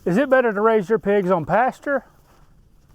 Is it better to raise your pigs on pasture,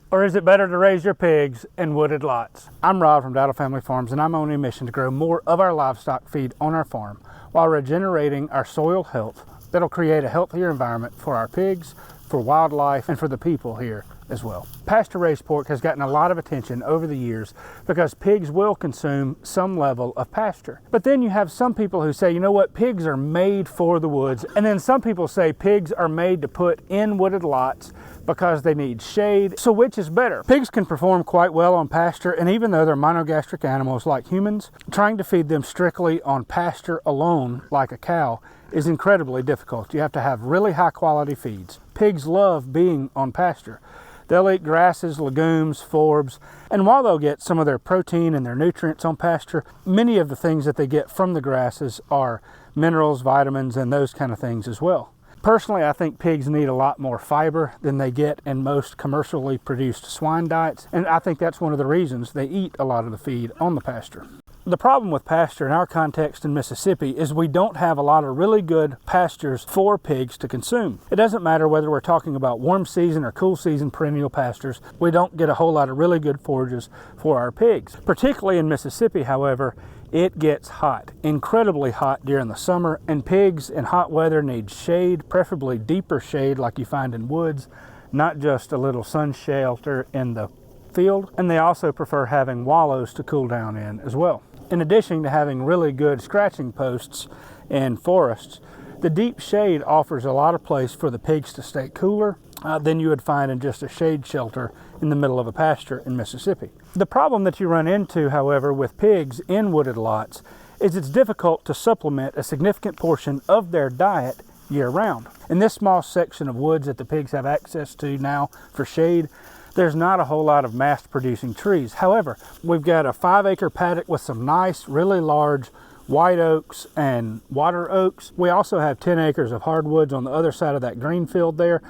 or is it better to raise your pigs in wooded lots? I'm Rod from Dowdle Family Farms, and I'm on a mission to grow more of our livestock feed on our farm while regenerating our soil health that'll create a healthier environment for our pigs, for wildlife, and for the people here as well. Pasture-raised pork has gotten a lot of attention over the years because pigs will consume some level of pasture. But then you have some people who say, you know what, pigs are made for the woods. And then some people say pigs are made to put in wooded lots because they need shade. So which is better? Pigs can perform quite well on pasture, and even though they're monogastric animals like humans, trying to feed them strictly on pasture alone, like a cow, is incredibly difficult. You have to have really high quality feeds. Pigs love being on pasture. They'll eat grasses, legumes, forbs, and while they'll get some of their protein and their nutrients on pasture, many of the things that they get from the grasses are minerals, vitamins, and those kind of things as well. Personally, I think pigs need a lot more fiber than they get in most commercially produced swine diets, and I think that's one of the reasons they eat a lot of the feed on the pasture. The problem with pasture in our context in Mississippi is we don't have a lot of really good pastures for pigs to consume. It doesn't matter whether we're talking about warm season or cool season perennial pastures, we don't get a whole lot of really good forages for our pigs. Particularly in Mississippi, however, it gets hot, incredibly hot during the summer, and pigs in hot weather need shade, preferably deeper shade like you find in woods, not just a little sun shelter in the field. And they also prefer having wallows to cool down in as well. In addition to having really good scratching posts in forests, the deep shade offers a lot of place for the pigs to stay cooler than you would find in just a shade shelter in the middle of a pasture in Mississippi. The problem that you run into, however, with pigs in wooded lots is it's difficult to supplement a significant portion of their diet year-round. In this small section of woods that the pigs have access to now for shade, there's not a whole lot of mass-producing trees. However, we've got a 5-acre paddock with some nice, really large white oaks and water oaks. We also have 10 acres of hardwoods on the other side of that green field there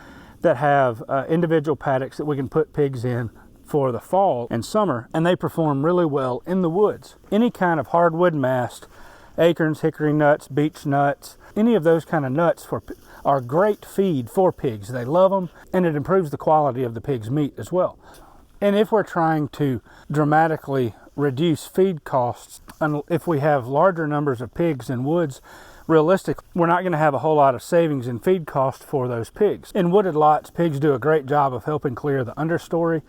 that have individual paddocks that we can put pigs in for the fall and summer, and they perform really well in the woods. Any kind of hardwood mast, acorns, hickory nuts, beech nuts, any of those kind of nuts are great feed for pigs. They love them, and it improves the quality of the pig's meat as well. And if we're trying to dramatically reduce feed costs, and if we have larger numbers of pigs in woods, realistically, we're not going to have a whole lot of savings in feed cost for those pigs. In wooded lots, pigs do a great job of helping clear the understory.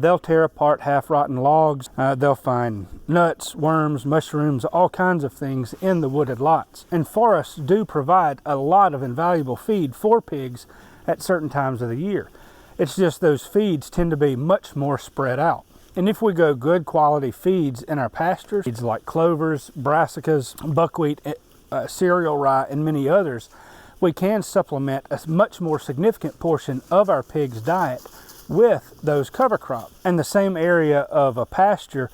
They'll tear apart half-rotten logs. They'll find nuts, worms, mushrooms, all kinds of things in the wooded lots. And forests do provide a lot of invaluable feed for pigs at certain times of the year. It's just those feeds tend to be much more spread out. And if we go good quality feeds in our pastures, feeds like clovers, brassicas, buckwheat, cereal rye, and many others, we can supplement a much more significant portion of our pigs' diet with those cover crops. And the same area of a pasture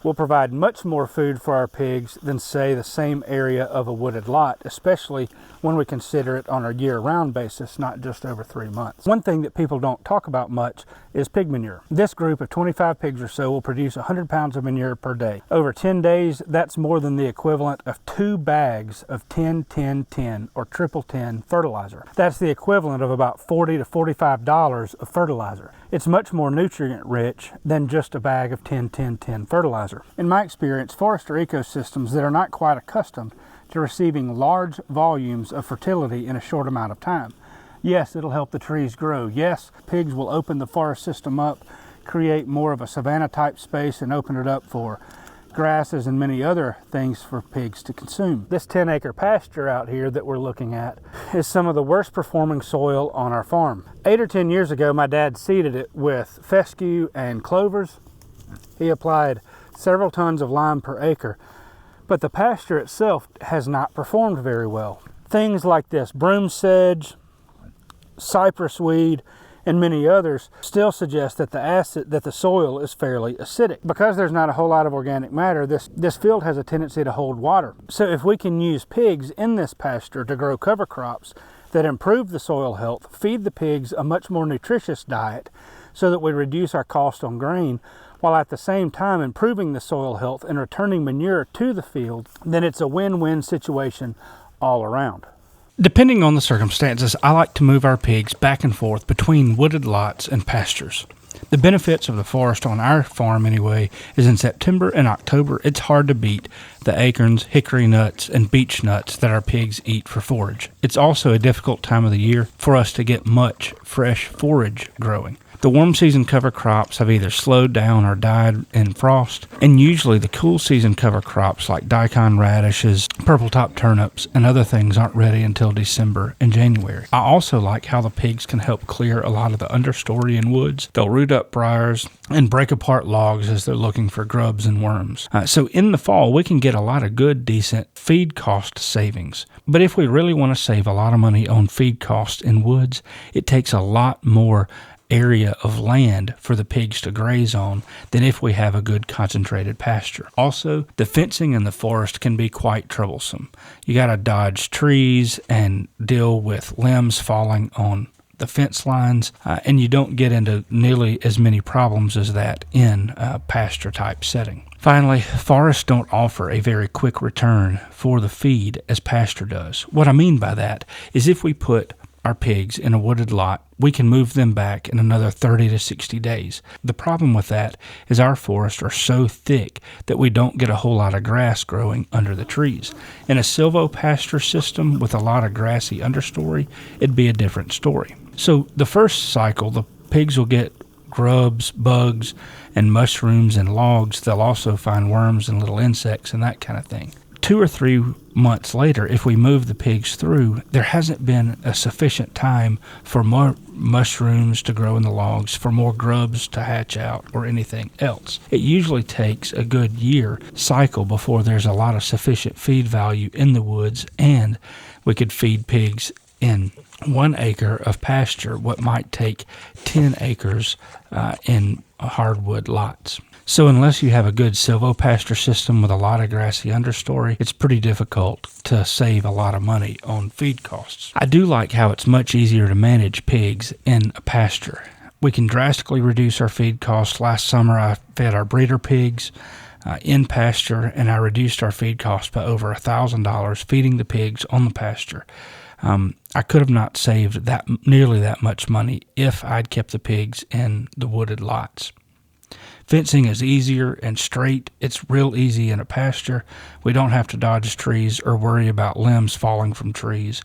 will provide much more food for our pigs than, say, the same area of a wooded lot, especially when we consider it on a year-round basis, not just over 3 months. One thing that people don't talk about much is pig manure. This group of 25 pigs or so will produce 100 pounds of manure per day. Over 10 days, that's more than the equivalent of 2 bags of 10-10-10 or triple 10 fertilizer. That's the equivalent of about $40 to $45 of fertilizer. It's much more nutrient rich than just a bag of 10-10-10 fertilizer. In my experience, forests are ecosystems that are not quite accustomed to receiving large volumes of fertility in a short amount of time. Yes, it'll help the trees grow. Yes, pigs will open the forest system up, create more of a savanna type space, and open it up for grasses and many other things for pigs to consume. This 10-acre pasture out here that we're looking at is some of the worst performing soil on our farm. 8 or 10 years ago, my dad seeded it with fescue and clovers. He applied several tons of lime per acre, but the pasture itself has not performed very well. Things like this broom sedge, cypress weed, and many others still suggest that the soil is fairly acidic. Because there's not a whole lot of organic matter, this field has a tendency to hold water. So if we can use pigs in this pasture to grow cover crops that improve the soil health, feed the pigs a much more nutritious diet so that we reduce our cost on grain, while at the same time improving the soil health and returning manure to the field, then it's a win-win situation all around. Depending on the circumstances, I like to move our pigs back and forth between wooded lots and pastures. The benefits of the forest on our farm, anyway, is in September and October, it's hard to beat the acorns, hickory nuts, and beech nuts that our pigs eat for forage. It's also a difficult time of the year for us to get much fresh forage growing. The warm season cover crops have either slowed down or died in frost, and usually the cool season cover crops like daikon radishes, purple top turnips, and other things aren't ready until December and January. I also like how the pigs can help clear a lot of the understory in woods. They'll root up briars and break apart logs as they're looking for grubs and worms. So in the fall, we can get a lot of good, decent feed cost savings. But if we really want to save a lot of money on feed costs in woods, it takes a lot more area of land for the pigs to graze on than if we have a good concentrated pasture. Also, the fencing in the forest can be quite troublesome. You got to dodge trees and deal with limbs falling on the fence lines, and you don't get into nearly as many problems as that in a pasture type setting. Finally, forests don't offer a very quick return for the feed as pasture does. What I mean by that is if we put our pigs in a wooded lot, we can move them back in another 30 to 60 days. The problem with that is our forests are so thick that we don't get a whole lot of grass growing under the trees. In a silvopasture system with a lot of grassy understory, it'd be a different story. So the first cycle, the pigs will get grubs, bugs, and mushrooms and logs. They'll also find worms and little insects and that kind of thing. 2 or 3 months later, if we move the pigs through, there hasn't been a sufficient time for more mushrooms to grow in the logs, for more grubs to hatch out, or anything else. It usually takes a good year cycle before there's a lot of sufficient feed value in the woods, and we could feed pigs in 1 acre of pasture what might take 10 acres in hardwood lots. So unless you have a good silvopasture system with a lot of grassy understory, it's pretty difficult to save a lot of money on feed costs. I do like how it's much easier to manage pigs in a pasture. We can drastically reduce our feed costs. Last summer I fed our breeder pigs in pasture, and I reduced our feed costs by over $1,000 feeding the pigs on the pasture. I could have not saved nearly that much money if I'd kept the pigs in the wooded lots. Fencing is easier and straight. It's real easy in a pasture. We don't have to dodge trees or worry about limbs falling from trees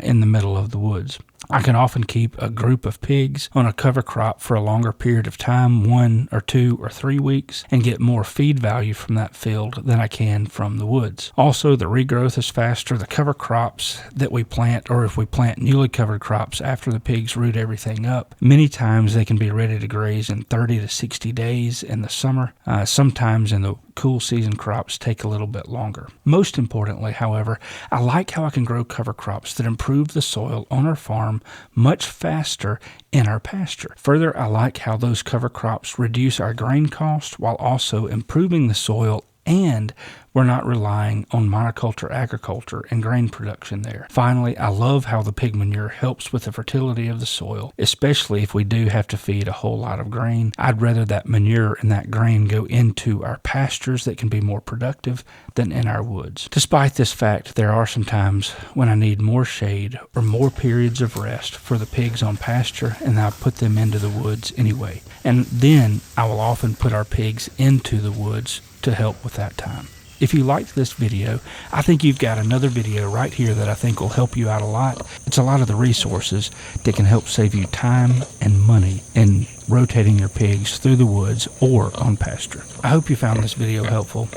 in the middle of the woods. I can often keep a group of pigs on a cover crop for a longer period of time, 1 or 2 or 3 weeks, and get more feed value from that field than I can from the woods. Also, the regrowth is faster. The cover crops that we plant, or if we plant newly covered crops after the pigs root everything up, many times they can be ready to graze in 30 to 60 days in the summer. Sometimes in the cool season crops take a little bit longer. Most importantly, however, I like how I can grow cover crops that improve the soil on our farm much faster in our pasture. Further, I like how those cover crops reduce our grain cost while also improving the soil, and we're not relying on monoculture agriculture and grain production there. Finally, I love how the pig manure helps with the fertility of the soil, especially if we do have to feed a whole lot of grain. I'd rather that manure and that grain go into our pastures that can be more productive than in our woods. Despite this fact, there are some times when I need more shade or more periods of rest for the pigs on pasture, and I put them into the woods anyway. And then I will often put our pigs into the woods to help with that time. If you liked this video, I think you've got another video right here that I think will help you out a lot. It's a lot of the resources that can help save you time and money in rotating your pigs through the woods or on pasture. I hope you found this video helpful.